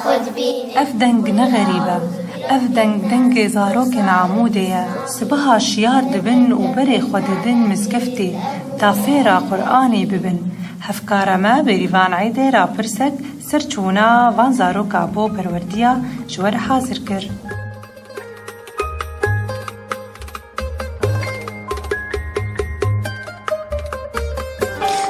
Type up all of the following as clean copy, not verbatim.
خود بین افدنگ نغریبه افدنگ دنگ زاروک عمودية سبها شيار دبن وبري خوددن مزقفتي تافيرا قرآني ببن هفكار ما بريفان عيدي را برسك سرچونا وان زاروك ابو پرورديا جوار حاضر كر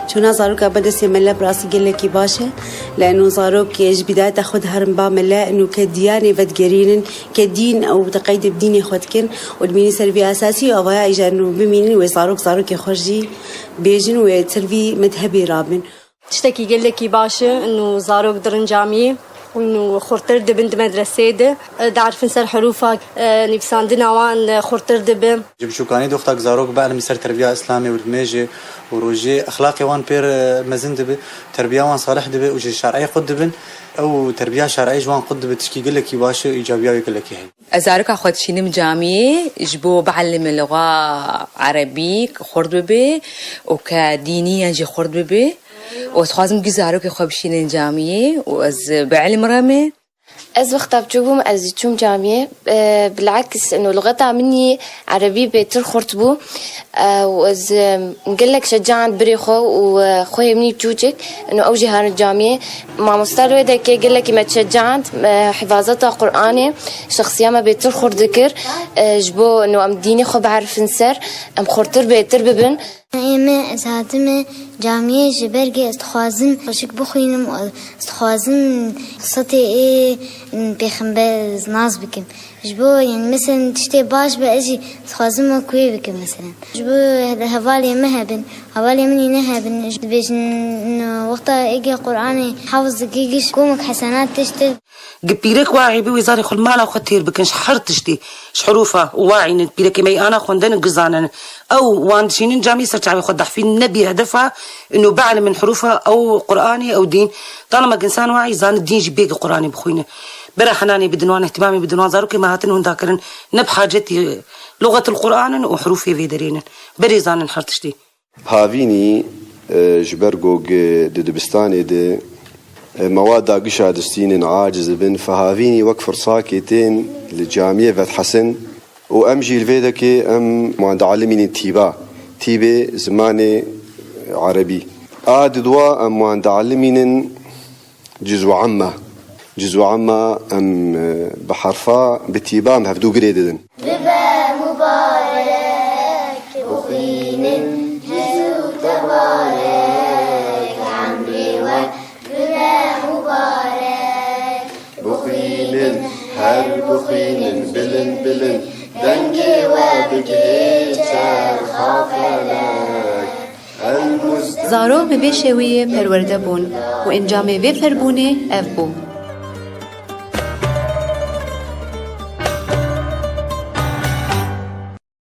چونا زاروك بدس يملا براسي قلكي باشا لأنه زاروك يج بداية تاخد هرم بعمله إنه كديانة بدقرين كدين أو تقيد بديني خدكن والميني سربي أساسي أو يا إجا إنه بميني وزاروك يخرجي بيجن وتسربي مذهبي رابن تشتكي قلكي باشا إنه زاروك درن جامعي وإنه خورتر دبن مدرسة ده عارف نسر حروفك نفسان دنا وان خورتر دبن جب شو كاني دختك زاروك بقى مسر تربية إسلامي والميجي وروجي أخلاقي وان بير مزن دبي تربية وان صالح دبي وجي شرعي قد دبن أو تربية شرعي جوان قد دبي تشكي قلك يباشا إيجابية ويقلك هاي زاروك أخذ شينم جامعي جبو بعلم اللغة عربي خورد ببي وكدينية جي خورد ببي وتخازم جزاروك يخوب شينين جامعي وأز بعلم رامي از وقتا بجوبم از چوم جامعه بالعكس انه لغتها مني عربي بيتر خرطبو واز نقلك شجعت بريخو وخوي مني بجوجك انه اوجي هان الجامعه مع مستوى دك يقلك ما تشجعت حفاظتها قراني شخصيه ما بيتر خور ذكر جبو انه ام ديني خو بعرف نسر ام خرطر بيتر ببن ايما ازادم جامعه جبرگه استخوازم خوشك بخوينم استخوازم قصتي ايه بيخنبه ناز بكم جبو يعني مثلا تشتي باش بأجي تخازم كوي بكم مثلا جبو هوالي مهبن هوالي مني نهبن بيش وقتها اجي قرآني حافظ دقيقش كومك حسنات تشتي قبيرك واعي بوزاري خل مالا خطير بكنش حرتشتي شحروفة وواعي نبيرك مي انا خوندن قزانا او واندشين جامي سرتعبي خد في النبي هدفها انه بعلم من حروفها او قرآني او دين طالما انسان واعي زان الدين جبيك قرآني بخوينه برا حناني بدنوان اهتمامي بدنوان زاروك ما هاتنون ذاكرن نبحاجتي لغة القرآن وحروفي في درين بري زان نحرتشتي هافيني جبرجوج دبستاني د مواد قشة دستين عاجز بن فهافيني وكفر ساكتين للجامعة فتح حسن وأمجي الفيدك عند علمين تيبة زماني عربي دوا عند علمين جزء عامة بحرفا بتيبام هفدو قريدن ببا مبارك بخين جزء تبارك عمري وببا مبارك بخين هر بخين بلن دنجي وبجهي خافلك زارو ببي شوية پرورده بون و انجام وی فربونه اف بو